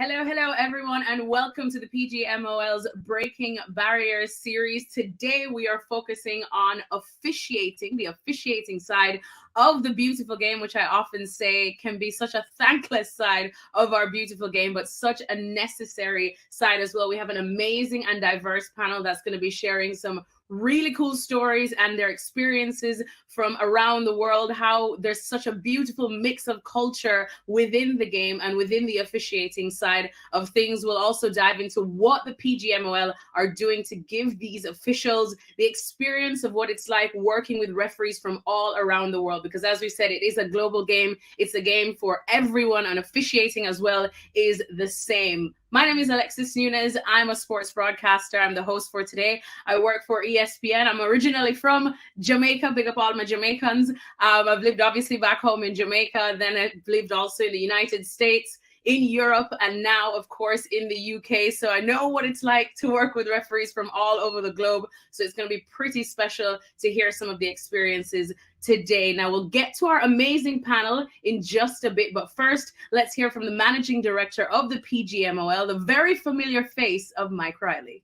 Hello, everyone, and welcome to the PGMOL's Breaking Barriers series. Today, we are focusing on officiating, the officiating side of the beautiful game, which I often say can be such a thankless side of our beautiful game, but such a necessary side as well. We have an amazing and diverse panel that's going to be sharing some really cool stories and their experiences from around the world, how there's such a beautiful mix of culture within the game and within the officiating side of things. We'll also dive into what the PGMOL are doing to give these officials the experience of what it's like working with referees from all around the world, because as we said, it is a global game. It's a game for everyone, and officiating as well is the same. My name is Alexis Nunes. I'm a sports broadcaster. I'm the host for today. I work for ESPN. I'm originally from Jamaica. Big up all my Jamaicans. I've lived obviously back home in Jamaica. Then I've lived also in the United States, in Europe, and now, of course, in the UK. So I know what it's like to work with referees from all over the globe. So it's going to be pretty special to hear some of the experiences today. Now, we'll get to our amazing panel in just a bit. But first, let's hear from the managing director of the PGMOL, the very familiar face of Mike Riley.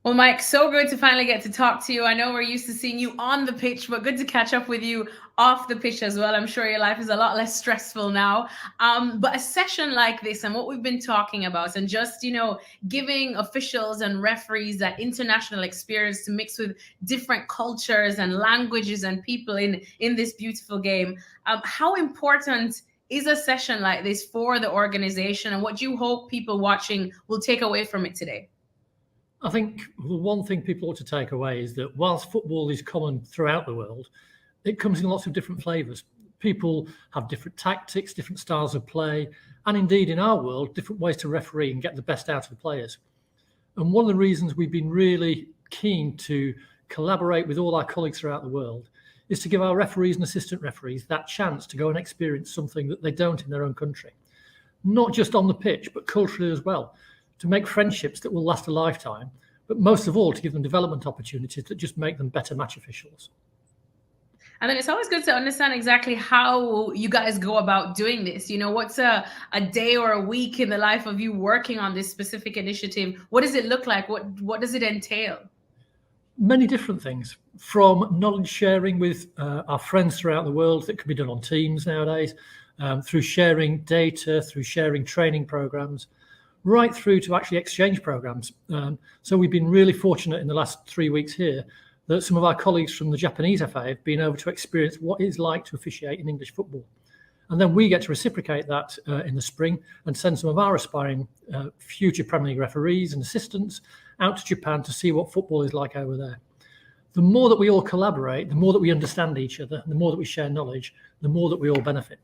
Well, Mike, so good to finally get to talk to you. I know we're used to seeing you on the pitch, but good to catch up with you off the pitch as well. I'm sure your life is a lot less stressful now. But a session like this and what we've been talking about, and just, giving officials and referees that international experience to mix with different cultures and languages and people in this beautiful game. How important is a session like this for the organization, and what do you hope people watching will take away from it today? I think the one thing people ought to take away is that whilst football is common throughout the world, it comes in lots of different flavours. People have different tactics, different styles of play, and indeed in our world, different ways to referee and get the best out of the players. And one of the reasons we've been really keen to collaborate with all our colleagues throughout the world is to give our referees and assistant referees that chance to go and experience something that they don't in their own country. Not just on the pitch, but culturally as well, to make friendships that will last a lifetime, but most of all, to give them development opportunities that just make them better match officials. And then it's always good to understand exactly how you guys go about doing this. What's a day or a week in the life of you working on this specific initiative? What does it look like? What does it entail? Many different things, from knowledge sharing with our friends throughout the world that can be done on Teams nowadays, through sharing data, through sharing training programs, right through to actually exchange programs. So we've been really fortunate in the last 3 weeks here that some of our colleagues from the Japanese FA have been able to experience what it's like to officiate in English football. And then we get to reciprocate that in the spring and send some of our aspiring future Premier League referees and assistants out to Japan to see what football is like over there. The more that we all collaborate, the more that we understand each other, the more that we share knowledge, the more that we all benefit.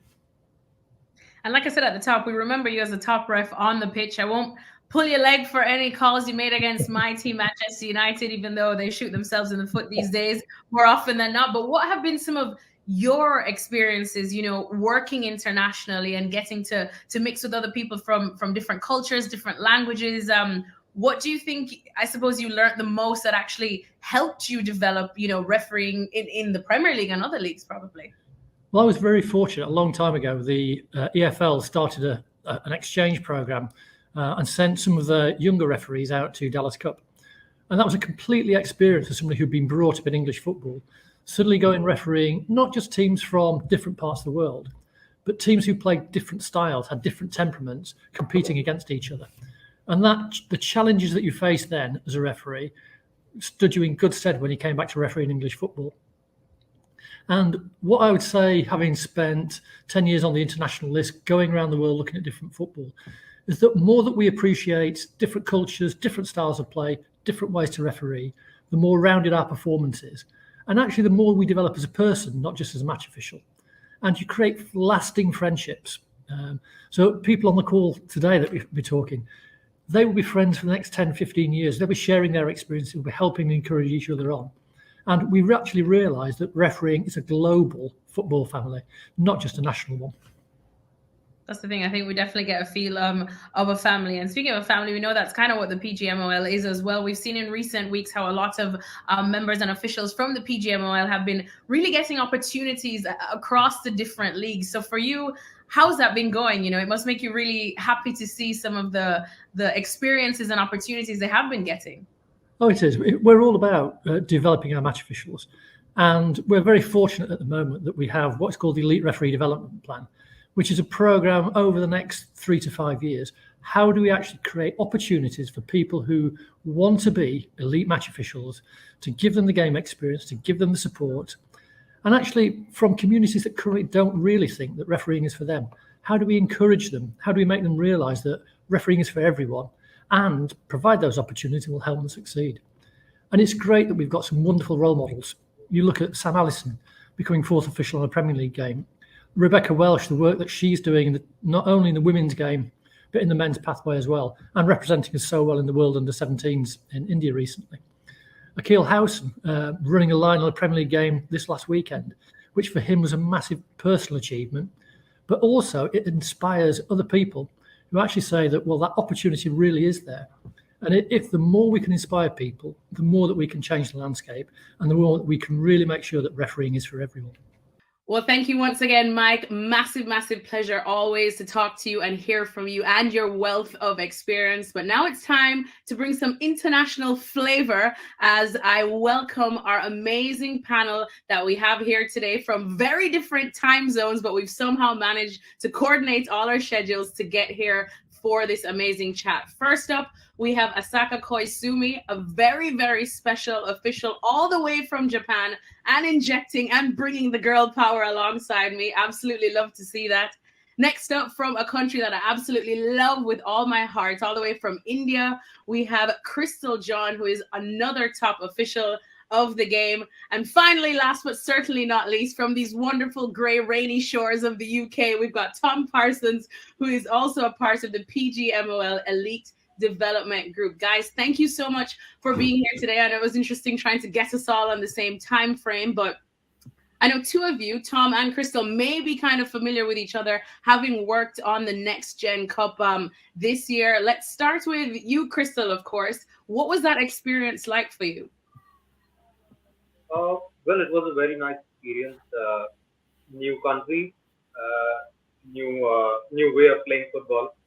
And like I said at the top, we remember you as a top ref on the pitch. I won't pull your leg for any calls you made against my team, Manchester United, even though they shoot themselves in the foot these days more often than not. But what have been some of your experiences, working internationally and getting to mix with other people from different cultures, different languages? What do you think, I suppose, you learned the most that actually helped you develop, refereeing in the Premier League and other leagues probably? Well, I was very fortunate. A long time ago, the EFL started an exchange program and sent some of the younger referees out to Dallas Cup. And that was a completely experience for somebody who'd been brought up in English football, suddenly going refereeing not just teams from different parts of the world, but teams who played different styles, had different temperaments, competing against each other. And the challenges that you faced then as a referee stood you in good stead when you came back to refereeing English football. And what I would say, having spent 10 years on the international list, going around the world looking at different football, is that more that we appreciate different cultures, different styles of play, different ways to referee, the more rounded our performance is. And actually, the more we develop as a person, not just as a match official. And you create lasting friendships. So people on the call today that we'll be talking, they will be friends for the next 10, 15 years. They'll be sharing their experiences, they'll be helping and encourage each other on. And we actually realised that refereeing is a global football family, not just a national one. That's the thing. I think we definitely get a feel of a family. And speaking of a family, we know that's kind of what the PGMOL is as well. We've seen in recent weeks how a lot of members and officials from the PGMOL have been really getting opportunities across the different leagues. So for you, how's that been going? You know, it must make you really happy to see some of the experiences and opportunities they have been getting. Oh, it is. We're all about developing our match officials. And we're very fortunate at the moment that we have what's called the Elite Referee Development Plan, which is a program over the next 3 to 5 years. How do we actually create opportunities for people who want to be elite match officials, to give them the game experience, to give them the support, and actually from communities that currently don't really think that refereeing is for them? How do we encourage them? How do we make them realise that refereeing is for everyone, and provide those opportunities will help them succeed? And it's great that we've got some wonderful role models. You look at Sam Allison becoming fourth official on a Premier League game, Rebecca Welsh, the work that she's doing not only in the women's game, but in the men's pathway as well, and representing us so well in the World Under-17s in India recently. Akil Howson running a line on a Premier League game this last weekend, which for him was a massive personal achievement, but also it inspires other people who actually say that, well, that opportunity really is there. And if the more we can inspire people, the more that we can change the landscape, and the more that we can really make sure that refereeing is for everyone. Well, thank you once again, Mike. Massive, massive pleasure always to talk to you and hear from you and your wealth of experience. But now it's time to bring some international flavor as I welcome our amazing panel that we have here today from very different time zones, but we've somehow managed to coordinate all our schedules to get here for this amazing chat. First up, we have Asaka Koizumi, a very, very special official all the way from Japan, and injecting and bringing the girl power alongside me. Absolutely love to see that. Next up, from a country that I absolutely love with all my heart, all the way from India, we have Crystal John, who is another top official of the game. And finally, last but certainly not least, from these wonderful grey rainy shores of the UK, we've got Tom Parsons, who is also a part of the PGMOL Elite Development Group. Guys, thank you so much for being here today. I know it was interesting trying to get us all on the same time frame, but I know two of you, Tom and Crystal, may be kind of familiar with each other, having worked on the Next Gen Cup this year. Let's start with you, Crystal, of course. What was that experience like for you? Well, it was a very nice experience. New country, new way of playing football.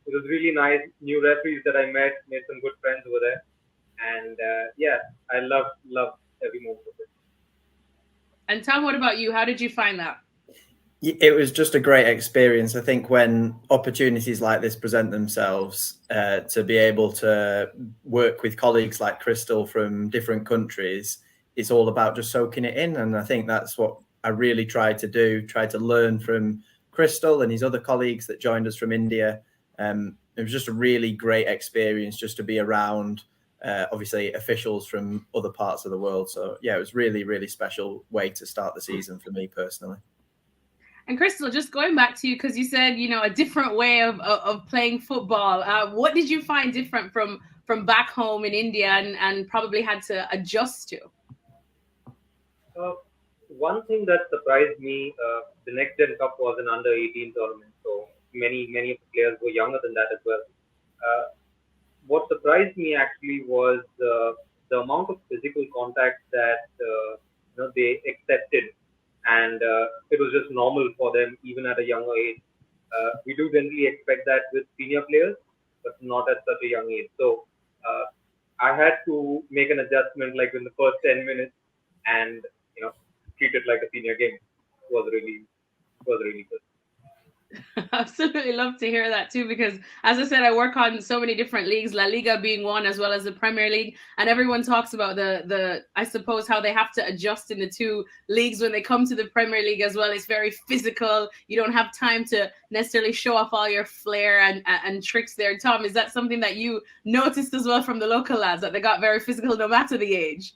It was really nice. New referees that I met, made some good friends over there, and yeah, I loved every moment of it. And Tom, what about you? How did you find that? It was just a great experience. I think when opportunities like this present themselves, to be able to work with colleagues like Crystal from different countries, it's all about just soaking it in. And I think that's what I really tried to do, tried to learn from Crystal and his other colleagues that joined us from India. It was just a really great experience just to be around, obviously, officials from other parts of the world. So, yeah, it was really, really special way to start the season for me personally. And Crystal, just going back to you, because you said, you know, a different way of playing football. What did you find different from back home in India and probably had to adjust to? One thing that surprised me, the Next Gen Cup was an under-18 tournament, so many of the players were younger than that as well. What surprised me actually was the amount of physical contact that they accepted, and it was just normal for them even at a younger age. We do generally expect that with senior players, but not at such a young age. So I had to make an adjustment like in the first 10 minutes and treat it like a senior game. It was really good. Absolutely love to hear that too, because as I said, I work on so many different leagues, La Liga being one, as well as the Premier League, and everyone talks about the I suppose how they have to adjust in the two leagues when they come to the Premier League as well. It's very physical. You don't have time to necessarily show off all your flair and tricks there. Tom, is that something that you noticed as well from the local lads, that they got very physical no matter the age?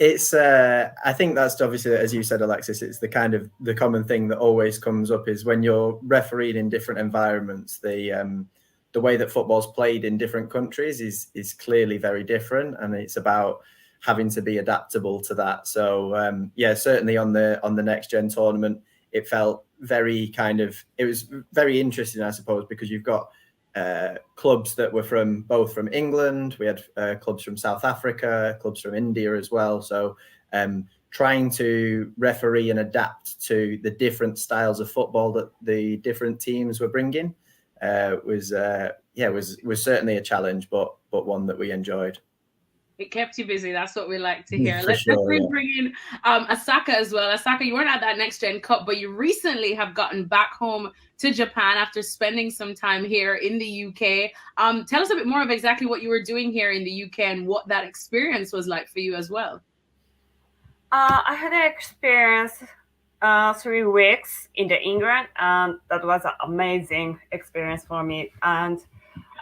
It's I think that's obviously, as you said, Alexis, it's the kind of the common thing that always comes up is when you're refereeing in different environments, the way that football's played in different countries is clearly very different, and it's about having to be adaptable to that. So yeah, certainly on the Next Gen tournament, it felt very it was very interesting, I suppose, because you've got clubs that were both from England. We had clubs from South Africa, clubs from India as well. So trying to referee and adapt to the different styles of football that the different teams were bringing was certainly a challenge, but one that we enjoyed. It kept you busy. That's what we like to Yeah, hear. for Let's sure, definitely yeah. bring in Asaka as well. Asaka, you weren't at that Next Gen Cup, but you recently have gotten back home to Japan after spending some time here in the UK. Tell us a bit more of exactly what you were doing here in the UK and what that experience was like for you as well. I had an experience 3 weeks in the England, and that was an amazing experience for me. And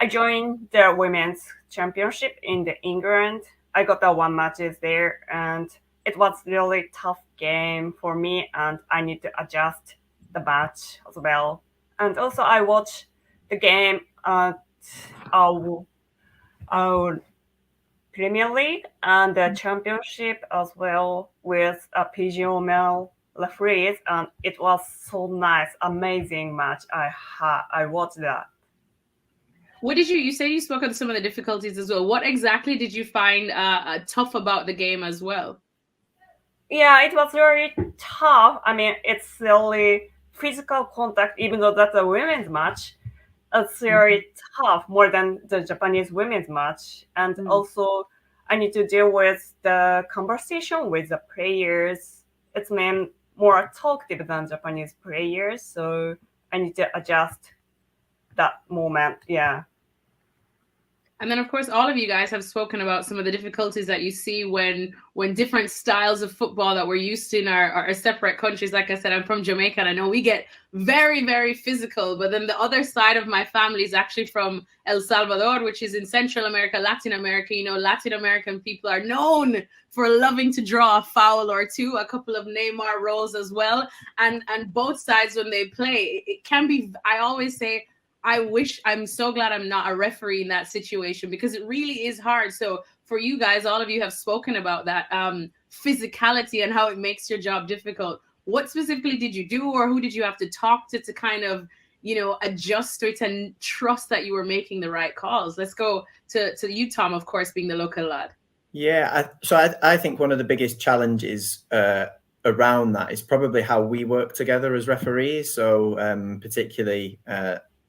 I joined the women's championship in the England. I got the 1 matches there, and it was really tough game for me, and I need to adjust the match as well. And also I watched the game at our Premier League and the championship as well with a PGMOL referees, and it was so nice, amazing match. I watched that. What did you say you spoke on some of the difficulties as well. What exactly did you find tough about the game as well? Yeah, it was very tough. I mean, it's really physical contact, even though that's a women's match. It's very tough, more than the Japanese women's match. And also, I need to deal with the conversation with the players. It's more talkative than Japanese players, so I need to adjust that moment. Yeah. And then, of course, all of you guys have spoken about some of the difficulties that you see when different styles of football that we're used to in our separate countries. Like I said, I'm from Jamaica, and I know we get very, very physical. But then the other side of my family is actually from El Salvador, which is in Central America, Latin America. You know, Latin American people are known for loving to draw a foul or two, a couple of Neymar rolls as well. And both sides, when they play, it can be, I always say, I'm so glad I'm not a referee in that situation, because it really is hard. So for you guys, all of you have spoken about that physicality and how it makes your job difficult. What specifically did you do, or who did you have to talk to kind of, you know, adjust to it and trust that you were making the right calls? Let's go to you, Tom, of course, being the local lad. Yeah, I think one of the biggest challenges around that is probably how we work together as referees. So particularly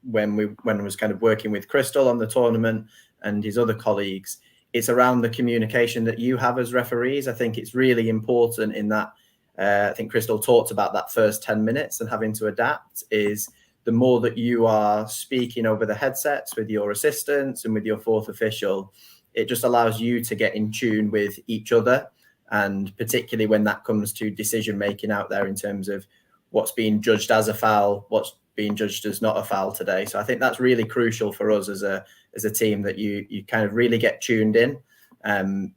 when I was kind of working with Crystal on the tournament and his other colleagues, it's around the communication that you have as referees. I think it's really important in that. I think Crystal talked about that first 10 minutes and having to adapt. Is the more that you are speaking over the headsets with your assistants and with your fourth official, it just allows you to get in tune with each other. And particularly when that comes to decision making out there in terms of what's being judged as a foul, what's being judged as not a foul today. So I think that's really crucial for us as a team, that you kind of really get tuned in,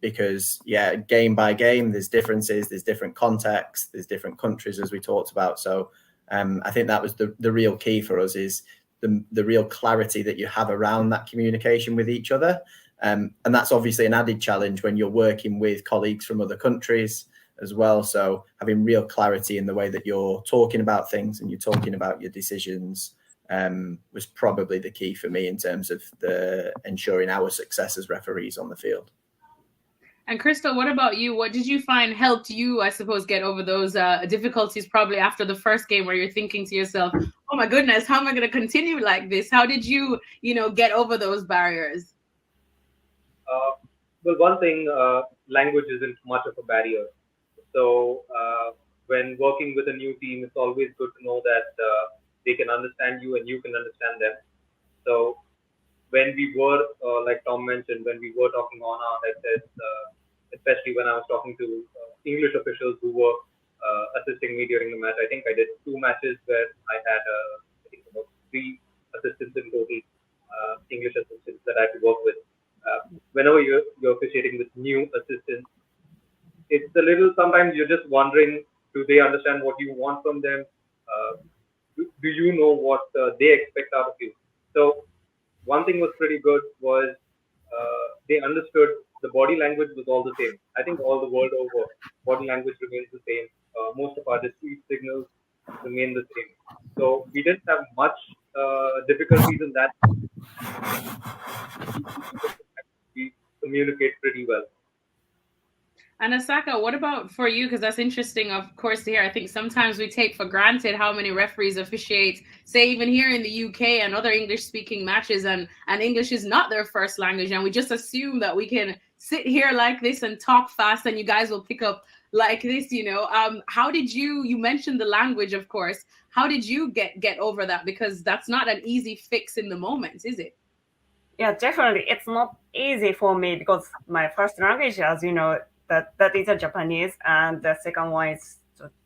because game by game, there's differences, there's different contexts, there's different countries, as we talked about. So I think that was the real key for us, is the real clarity that you have around that communication with each other. And that's obviously an added challenge when you're working with colleagues from other countries as well. So having real clarity in the way that you're talking about things and you're talking about your decisions was probably the key for me in terms of ensuring our success as referees on the field. And Crystal, what about you? What did you find helped you, I suppose, get over those difficulties probably after the first game, where you're thinking to yourself, oh my goodness, how am I going to continue like this? How did you, get over those barriers? Well, one thing, language isn't much of a barrier. So when working with a new team, it's always good to know that they can understand you and you can understand them. So when we were, like Tom mentioned, when we were talking on our headsets, especially when I was talking to English officials who were assisting me during the match, I think I did 2 matches where I had, I think about 3 assistants in total, English assistants that I had to work with. Whenever you're officiating with new assistants, it's a little, sometimes you're just wondering, do they understand what you want from them? Do you know what they expect out of you? So one thing was pretty good was they understood the body language was all the same. I think all the world over, body language remains the same. Most of our discrete signals remain the same. So we didn't have much difficulties in that. We communicate pretty well. And Asaka, what about for you? Because that's interesting, of course, to hear. I think sometimes we take for granted how many referees officiate, say, even here in the UK and other English-speaking matches, and English is not their first language, and we just assume that we can sit here like this and talk fast, and you guys will pick up like this. How did you mentioned the language, of course. How did you get over that? Because that's not an easy fix in the moment, is it? Yeah, definitely. It's not easy for me because my first language, as you know, that is a Japanese, and the second one is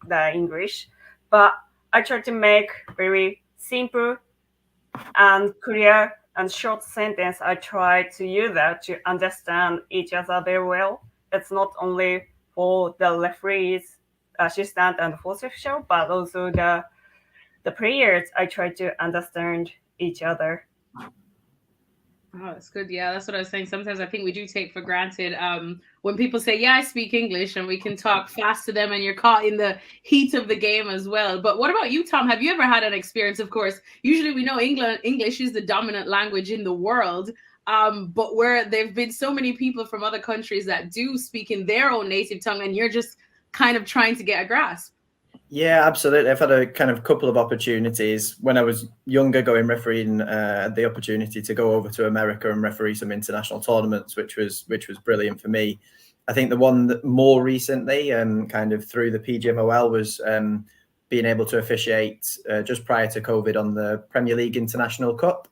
the English. But I try to make very simple and clear and short sentence. I try to use that to understand each other very well. It's not only for the referees, assistant, and fourth official, but also the players. I try to understand each other. Oh, that's good. Yeah, that's what I was saying. Sometimes I think we do take for granted when people say, "Yeah, I speak English," and we can talk fast to them, and you're caught in the heat of the game as well. But what about you, Tom? Have you ever had an experience? Of course, usually we know English is the dominant language in the world, but where there've been so many people from other countries that do speak in their own native tongue, and you're just kind of trying to get a grasp. Yeah, absolutely. I've had a kind of couple of opportunities when I was younger going refereeing, the opportunity to go over to America and referee some international tournaments, which was brilliant for me. I think the one that more recently, kind of through the PGMOL, was being able to officiate just prior to COVID on the Premier League International Cup,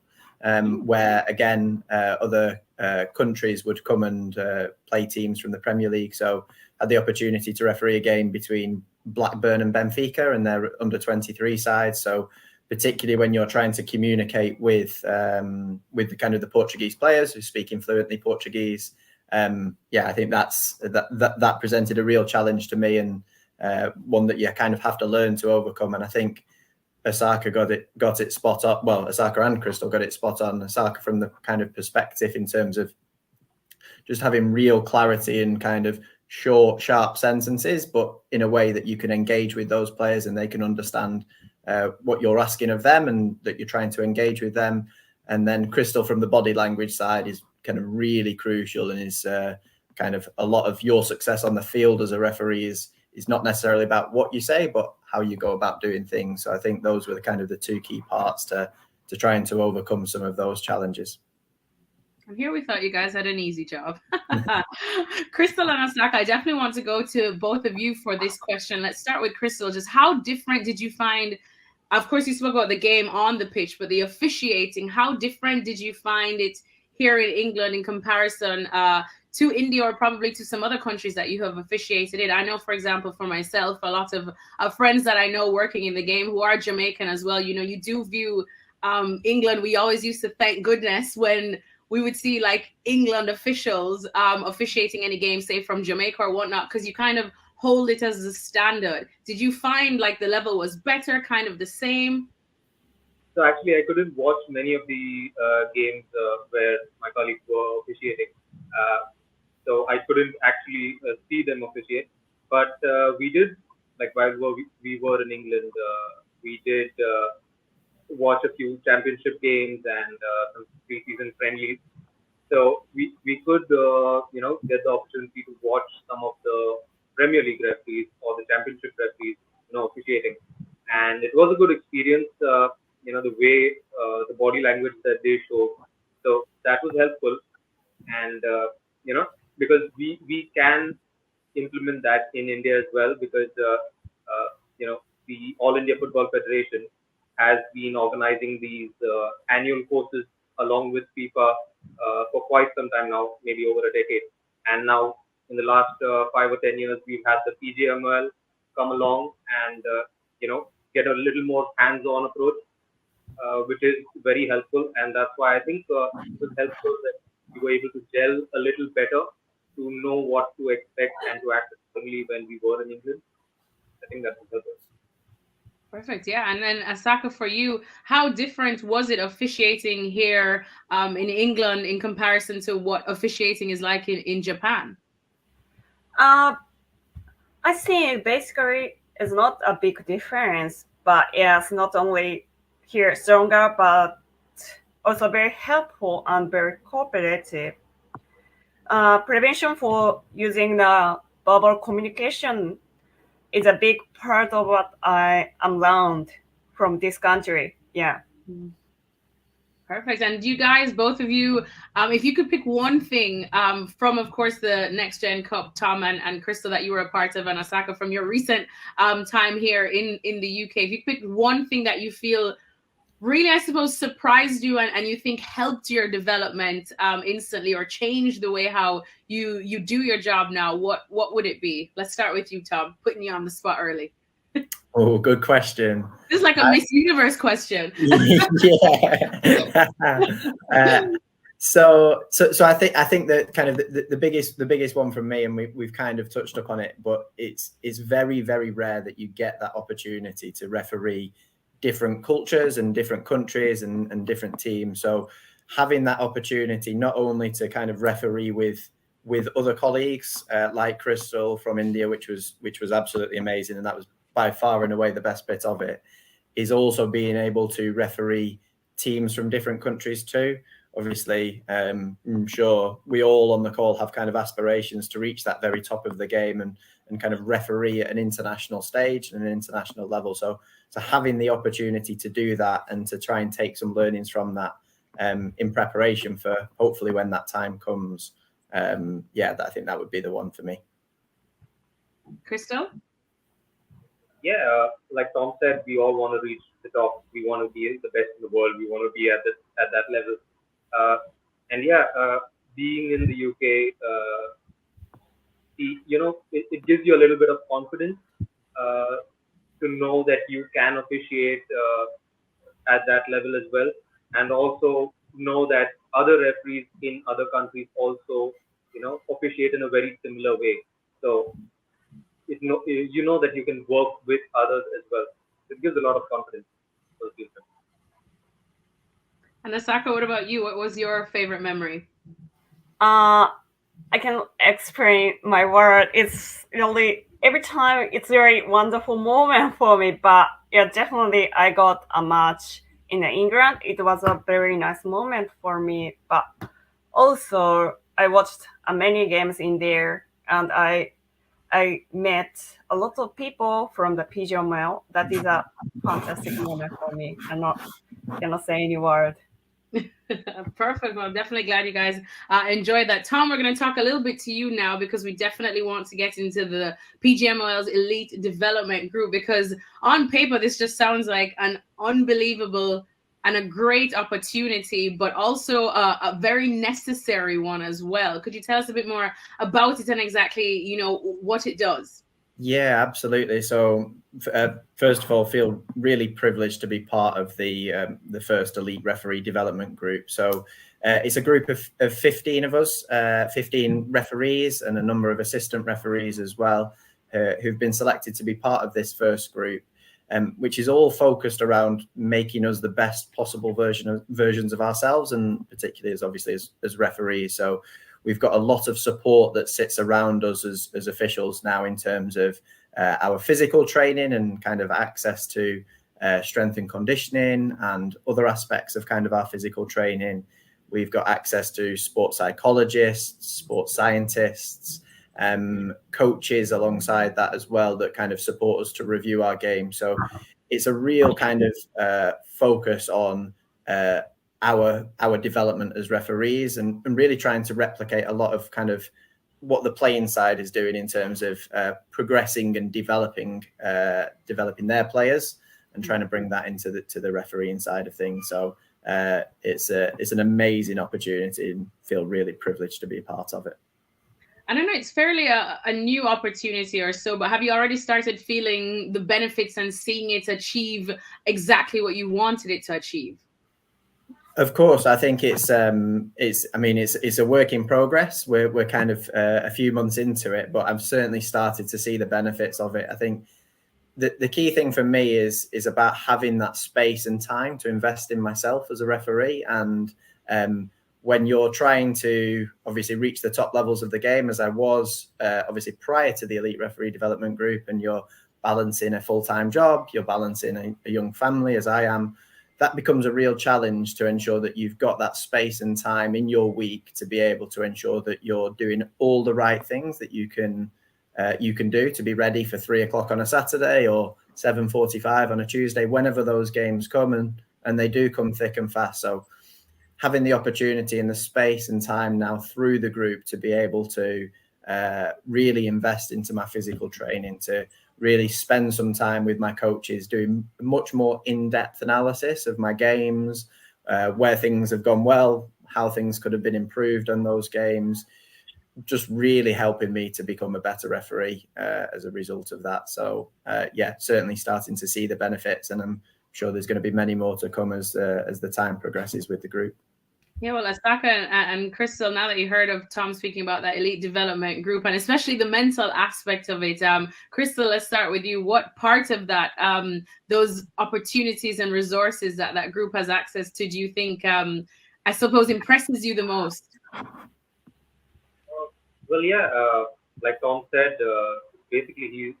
where again other countries would come and play teams from the Premier League. So I had the opportunity to referee a game between Blackburn and Benfica and their under 23 sides. So particularly when you're trying to communicate with the kind of the Portuguese players who speaking fluently Portuguese, I think that presented a real challenge to me, and one that you kind of have to learn to overcome. And I think Asaka got it spot on. Well, Asaka and Crystal got it spot on. Asaka from the kind of perspective in terms of just having real clarity and kind of short, sharp sentences, but in a way that you can engage with those players and they can understand what you're asking of them and that you're trying to engage with them. And then Crystal from the body language side is kind of really crucial, and is kind of a lot of your success on the field as a referee is not necessarily about what you say, but how you go about doing things. So I think those were the kind of the two key parts to trying to overcome some of those challenges. And here we thought you guys had an easy job. Crystal and Asaka, I definitely want to go to both of you for this question. Let's start with Crystal. Just how different did you find, of course you spoke about the game on the pitch, but the officiating, how different did you find it here in England in comparison to India, or probably to some other countries that you have officiated in? I know, for example, for myself, a lot of friends that I know working in the game who are Jamaican as well, you do view England. We always used to thank goodness when we would see like England officials officiating any game, say from Jamaica or whatnot, because you kind of hold it as a standard. Did you find like the level was better, kind of the same? So actually, I couldn't watch many of the games where my colleagues were officiating. So I couldn't actually see them officiate. But we did, like while we were in England, we did watch a few championship games and some pre-season friendlies. So we could get the opportunity to watch some of the Premier League referees or the championship referees officiating, and it was a good experience. The way the body language that they show, so that was helpful, and because we can implement that in India as well, because the All India Football Federation has been organizing these annual courses along with FIFA for quite some time now, maybe over a decade. And now in the last 5 or 10 years, we've had the PGMOL come along and get a little more hands-on approach, which is very helpful. And that's why I think it was helpful that we were able to gel a little better to know what to expect and to act accordingly when we were in England. I think that was helpful. Perfect. Yeah. And then Asaka, for you, how different was it officiating here in England in comparison to what officiating is like in Japan? I think basically it's not a big difference. but yes, not only here stronger, but also very helpful and very cooperative. Prevention for using the verbal communication is a big part of what I am learned from this country. Yeah. Perfect. And you guys, both of you, if you could pick one thing from, of course, the Next Gen Cup, Tom and Crystal, that you were a part of, and Asaka, from your recent time here in the UK, if you pick one thing that you feel really, I suppose, surprised you and you think helped your development instantly or changed the way how you do your job now, what would it be? Let's start with you, Tom, putting you on the spot early. Oh, good question. This is like a Miss Universe question. Yeah. So I think that kind of the biggest one from me, and we've kind of touched upon it, but it's very, very rare that you get that opportunity to referee different cultures and different countries and different teams. So having that opportunity not only to kind of referee with other colleagues like Crystal from India, which was absolutely amazing, and that was by far and away the best bit of it, is also being able to referee teams from different countries too. Obviously, I'm sure we all on the call have kind of aspirations to reach that very top of the game and kind of referee at an international stage and an international level. So having the opportunity to do that and to try and take some learnings from that in preparation for hopefully when that time comes, I think that would be the one for me. Crystal? Yeah, like Tom said, we all want to reach the top. We want to be the best in the world. We want to be at that level. Being in the UK, it gives you a little bit of confidence to know that you can officiate at that level as well, and also know that other referees in other countries also, officiate in a very similar way. So you know that you can work with others as well. It gives a lot of confidence for the future. And Asaka, what about you? What was your favorite memory? I can explain my word. It's really, every time it's a very wonderful moment for me. But yeah, definitely I got a match in England. It was a very nice moment for me. But also I watched many games in there, and I met a lot of people from the PGMOL. That is a fantastic moment for me. I cannot say any word. Perfect. Well, I'm definitely glad you guys enjoyed that. Tom, we're going to talk a little bit to you now, because we definitely want to get into the PGMOL's elite development group, because on paper, this just sounds like an unbelievable and a great opportunity, but also a very necessary one as well. Could you tell us a bit more about it and exactly, what it does? Yeah, absolutely. So first of all, feel really privileged to be part of the first elite referee development group. So it's a group of 15 of us, 15 referees and a number of assistant referees as well, who've been selected to be part of this first group, which is all focused around making us the best possible versions of ourselves, and particularly as referees. So we've got a lot of support that sits around us as officials now in terms of our physical training and kind of access to strength and conditioning and other aspects of kind of our physical training. We've got access to sports psychologists, sports scientists, coaches alongside that as well, that kind of support us to review our game. So it's a real kind of focus on our development as referees and really trying to replicate a lot of kind of what the playing side is doing in terms of progressing and developing their players and trying to bring that into the refereeing side of things. So it's an amazing opportunity and feel really privileged to be a part of it. I don't know, it's fairly a new opportunity or so, but have you already started feeling the benefits and seeing it achieve exactly what you wanted it to achieve? Of course, I think it's a work in progress. We're kind of a few months into it, but I've certainly started to see the benefits of it. I think the key thing for me is about having that space and time to invest in myself as a referee. And when you're trying to obviously reach the top levels of the game, as I was obviously prior to the elite referee development group, and you're balancing a full-time job, you're balancing a young family, as I am. That becomes a real challenge to ensure that you've got that space and time in your week to be able to ensure that you're doing all the right things that you can do to be ready for 3 o'clock on a Saturday or 7:45 on a Tuesday, whenever those games come, and they do come thick and fast. So having the opportunity and the space and time now through the group to be able to really invest into my physical training, to really spend some time with my coaches, doing much more in-depth analysis of my games, where things have gone well, how things could have been improved on those games, just really helping me to become a better referee as a result of that. So yeah, certainly starting to see the benefits, and I'm sure there's going to be many more to come as the time progresses with the group. Yeah, well, Asaka and Crystal, now that you heard of Tom speaking about that elite development group and especially the mental aspect of it, Crystal, let's start with you. What part of that, those opportunities and resources that group has access to, do you think, I suppose, impresses you the most? Well, yeah, like Tom said, basically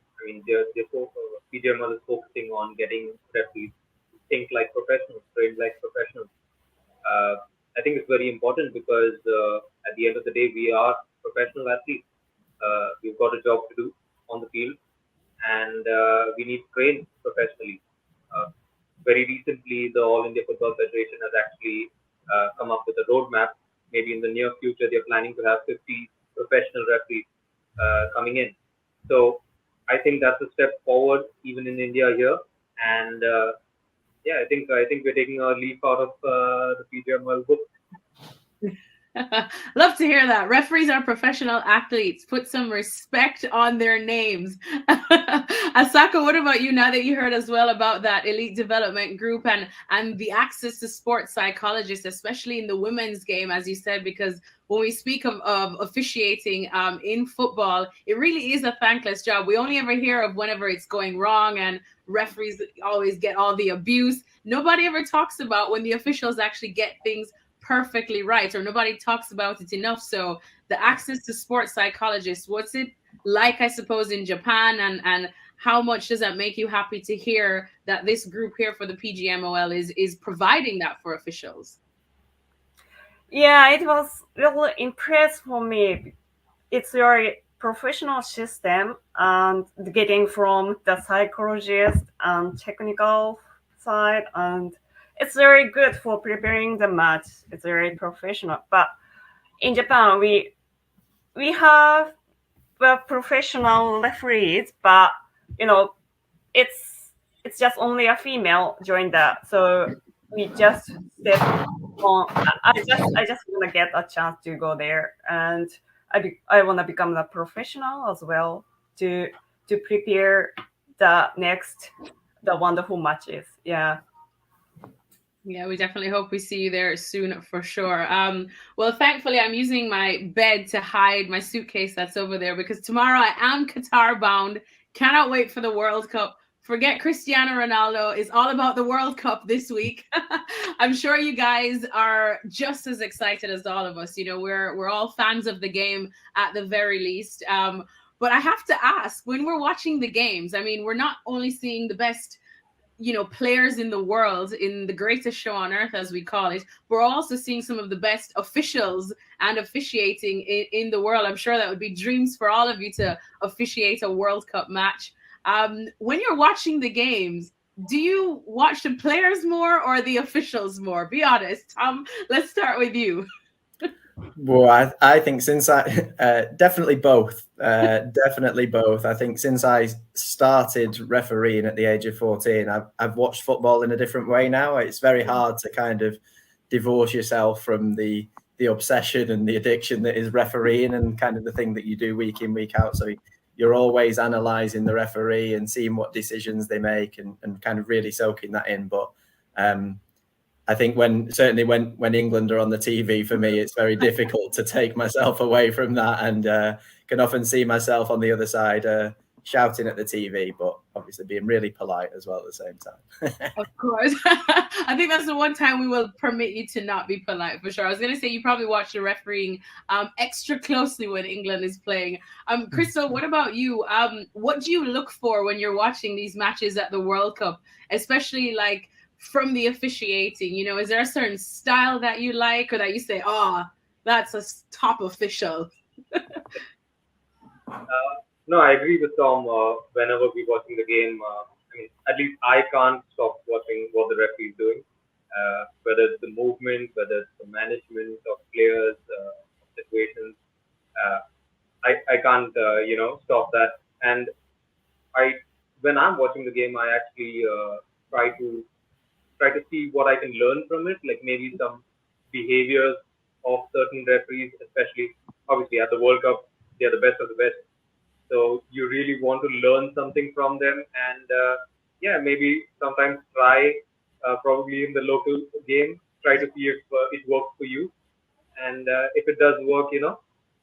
PGMOL is focusing on getting referees to think like professionals, train like professionals. I think it's very important because at the end of the day, we are professional athletes. We've got a job to do on the field, and we need to train professionally. Very recently, the All India Football Federation has actually come up with a roadmap. Maybe in the near future, they're planning to have 50 professional referees coming in. So I think that's a step forward, even in India here. And yeah, I think we're taking a leaf out of the PGMOL book. Love to hear that. Referees are professional athletes. Put some respect on their names. Asaka, what about you, now that you heard as well about that elite development group and the access to sports psychologists, especially in the women's game, as you said, because when we speak of officiating in football, it really is a thankless job. We only ever hear of whenever it's going wrong and referees always get all the abuse. Nobody ever talks about when the officials actually get things perfectly right, or nobody talks about it enough. So the access to sports psychologists, what's it like, I suppose, in Japan, and how much does that make you happy to hear that this group here for the PGMOL is providing that for officials? Yeah, it was really impressive for me. It's very professional system, and getting from the psychologist and technical side, and it's very good for preparing the match. It's very professional. But in Japan, we have professional referees, but it's just only a female joined that. So we just step on. I just want to get a chance to go there, and I want to become a professional as well to prepare the wonderful matches. Yeah. Yeah, we definitely hope we see you there soon for sure. Well, thankfully, I'm using my bed to hide my suitcase that's over there, because tomorrow I am Qatar bound. Cannot wait for the World Cup. Forget Cristiano Ronaldo. It's all about the World Cup this week. I'm sure you guys are just as excited as all of us. We're all fans of the game at the very least. But I have to ask, when we're watching the games, I mean, we're not only seeing the best players in the world, in the greatest show on earth, as we call it, we're also seeing some of the best officials and officiating in the world. I'm sure that would be dreams for all of you to officiate a World Cup match. When you're watching the games, do you watch the players more or the officials more? Be honest. Tom, let's start with you. Well, I think since definitely both. Definitely both. I think since I started refereeing at the age of 14, I've watched football in a different way now. It's very hard to kind of divorce yourself from the obsession and the addiction that is refereeing and kind of the thing that you do week in, week out. So you're always analysing the referee and seeing what decisions they make and kind of really soaking that in. But I think when England are on the TV, for me, it's very difficult to take myself away from that, and can often see myself on the other side shouting at the TV, but obviously being really polite as well at the same time. Of course. I think that's the one time we will permit you to not be polite, for sure. I was going to say you probably watch the refereeing extra closely when England is playing. Crystal, what about you? What do you look for when you're watching these matches at the World Cup, especially like from the officiating? You know, is there a certain style that you like, or that you say, oh, that's a top official? No, I agree with Tom. Whenever we're watching the game, I mean, at least I can't stop watching what the referee is doing. Whether it's the movement, whether it's the management of players, situations, I can't, stop that. And when I'm watching the game, I actually try to see what I can learn from it, like maybe some behaviors of certain referees, especially obviously at the World Cup, they're the best of the best. So you really want to learn something from them, and maybe sometimes try, probably in the local game, try to see if it works for you, and if it does work,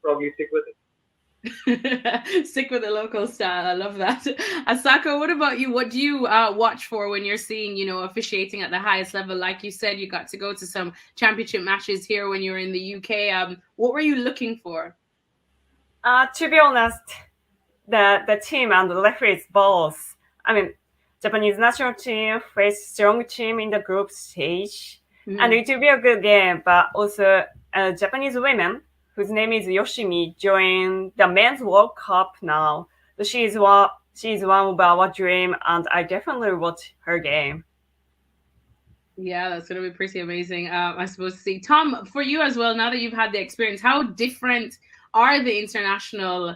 probably stick with it. Stick with the local style. I love that. Asaka, what about you? What do you watch for when you're seeing, officiating at the highest level? Like you said, you got to go to some championship matches here when you were in the UK. What were you looking for? To be honest, the team and the referees both. I mean, Japanese national team faced strong team in the group stage, and it will be a good game. But also, Japanese women, whose name is Yoshimi, joined the men's World Cup now. So she's one of our dream, and I definitely watch her game. Yeah, that's going to be pretty amazing, I suppose, to see. Tom, for you as well, now that you've had the experience, how different are the international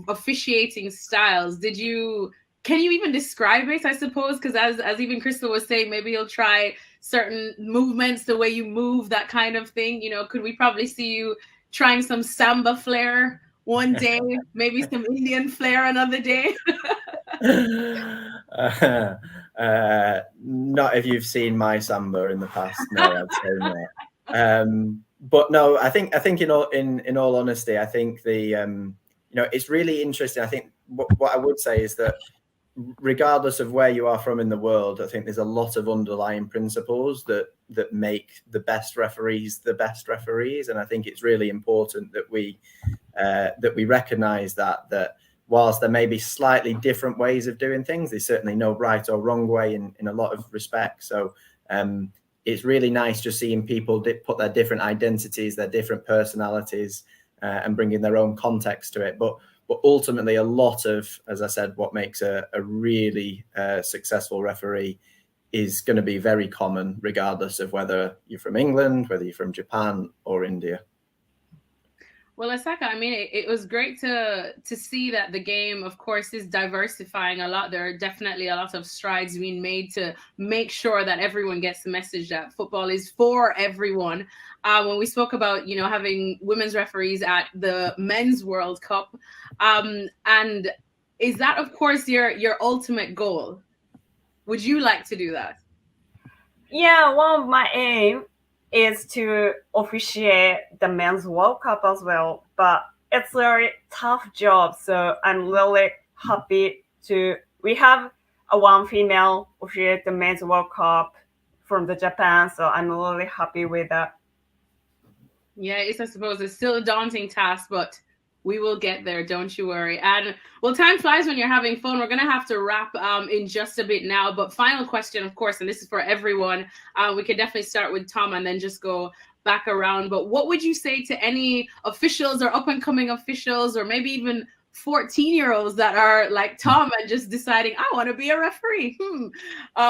officiating styles? Can you even describe it, I suppose? Because as even Crystal was saying, maybe you'll try certain movements, the way you move, that kind of thing. Could we probably see you trying some samba flair one day, maybe some Indian flair another day? Not if you've seen my samba in the past. No, I'd say not. But no, I think in all honesty, I think it's really interesting. I think what I would say is that regardless of where you are from in the world, I think there's a lot of underlying principles that make the best referees the best referees, and I think it's really important that we recognise that whilst there may be slightly different ways of doing things, there's certainly no right or wrong way in a lot of respects. So it's really nice just seeing people put their different identities, their different personalities, and bringing their own context to it. But ultimately, a lot of, as I said, what makes a really successful referee is going to be very common, regardless of whether you're from England, whether you're from Japan or India. Well, Asaka, I mean, it was great to see that the game, of course, is diversifying a lot. There are definitely a lot of strides being made to make sure that everyone gets the message that football is for everyone. When we spoke about, having women's referees at the Men's World Cup, and is that, of course, your ultimate goal? Would you like to do that? Yeah, one of my aim is to officiate the Men's World Cup as well, but it's a very tough job, so I'm really happy we have a one female officiate the Men's World Cup from the Japan, so I'm really happy with that. Yeah, I suppose it's still a daunting task, but we will get there, don't you worry. And well, time flies when you're having fun. We're going to have to wrap in just a bit now. But final question, of course, and this is for everyone. We could definitely start with Tom and then just go back around. But what would you say to any officials or up-and-coming officials, or maybe even 14-year-olds that are like Tom and just deciding, I want to be a referee?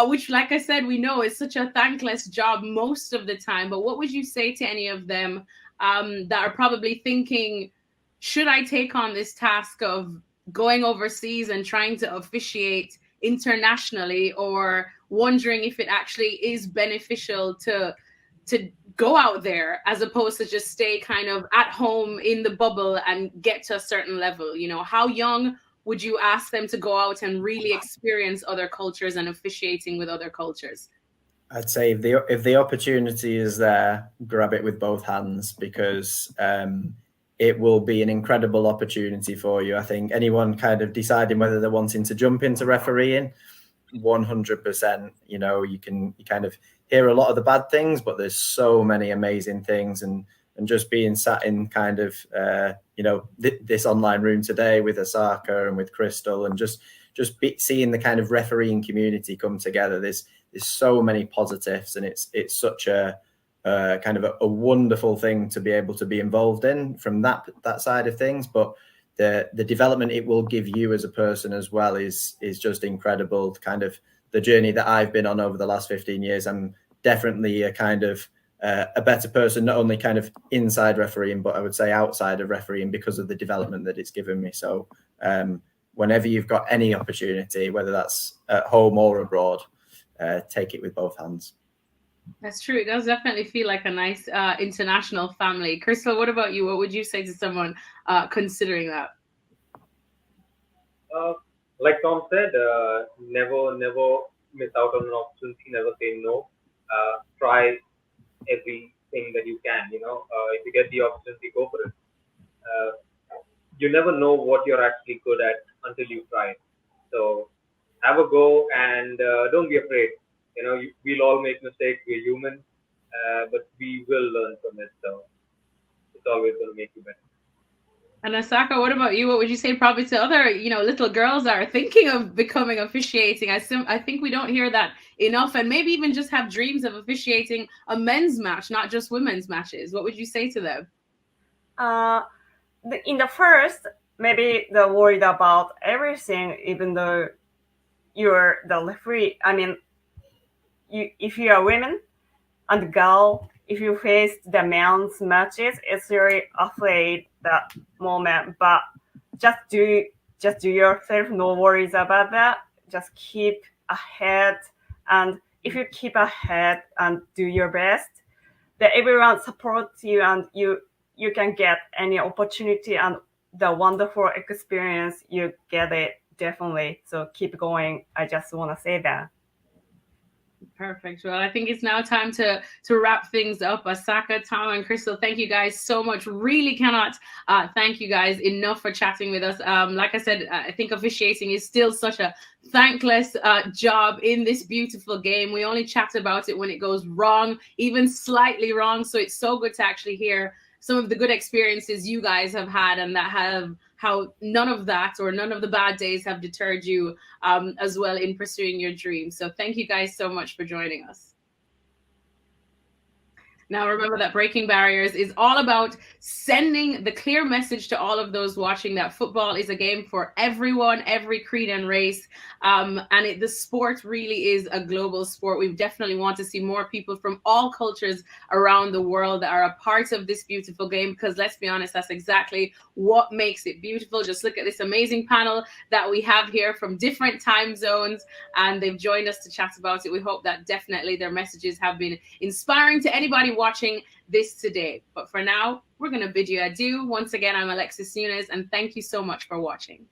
Which, like I said, we know is such a thankless job most of the time. But what would you say to any of them that are probably thinking, should I take on this task of going overseas and trying to officiate internationally, or wondering if it actually is beneficial to go out there as opposed to just stay kind of at home in the bubble and get to a certain level? How young would you ask them to go out and really experience other cultures and officiating with other cultures? I'd say if the opportunity is there, grab it with both hands, because it will be an incredible opportunity for you. I think anyone kind of deciding whether they're wanting to jump into refereeing, 100%, you know, you kind of hear a lot of the bad things, but there's so many amazing things. And just being sat in kind of, you know, this online room today with Asaka and with Crystal, and just seeing the kind of refereeing community come together, there's so many positives, and it's such a kind of a wonderful thing to be able to be involved in from that side of things. But the development it will give you as a person as well is just incredible. Kind of the journey that I've been on over the last 15 years, I'm definitely a kind of a better person, not only kind of inside refereeing, but I would say outside of refereeing, because of the development that it's given me. So whenever you've got any opportunity, whether that's at home or abroad, take it with both hands. That's true. It does definitely feel like a nice international family. Crystal, what about you? What would you say to someone considering that? Like Tom said, never miss out on an opportunity. Never say no. Try everything that you can. You know, if you get the opportunity, go for it. You never know what you're actually good at until you try it. So have a go, and don't be afraid. You know, we'll all make mistakes. We're human, but we will learn from it. So it's always going to make you better. And Asaka, what about you? What would you say probably to other, you know, little girls that are thinking of becoming officiating? I think we don't hear that enough, and maybe even just have dreams of officiating a men's match, not just women's matches. What would you say to them? In the first, maybe they're worried about everything, even though you're the referee. I mean, if you are women and girl, if you face the men's matches, it's very afraid that moment. But just do yourself, no worries about that. Just keep ahead, and if you keep ahead and do your best, that everyone supports you, and you can get any opportunity and the wonderful experience you get it, definitely. So keep going. I just want to say that. Perfect. Well, I think it's now time to wrap things up. Asaka, Tom, and Crystal, thank you guys so much. Really cannot thank you guys enough for chatting with us. Like I said, I think officiating is still such a thankless job in this beautiful game. We only chat about it when it goes wrong, even slightly wrong. So it's so good to actually hear some of the good experiences you guys have had, and that have how none of that or none of the bad days have deterred you as well in pursuing your dreams. So thank you guys so much for joining us. Now, remember that Breaking Barriers is all about sending the clear message to all of those watching that football is a game for everyone, every creed and race. The sport really is a global sport. We definitely want to see more people from all cultures around the world that are a part of this beautiful game, because let's be honest, that's exactly what makes it beautiful. Just look at this amazing panel that we have here from different time zones, and they've joined us to chat about it. We hope that definitely their messages have been inspiring to anybody watching this today. But for now, we're going to bid you adieu. Once again, I'm Alexis Nunes, and thank you so much for watching.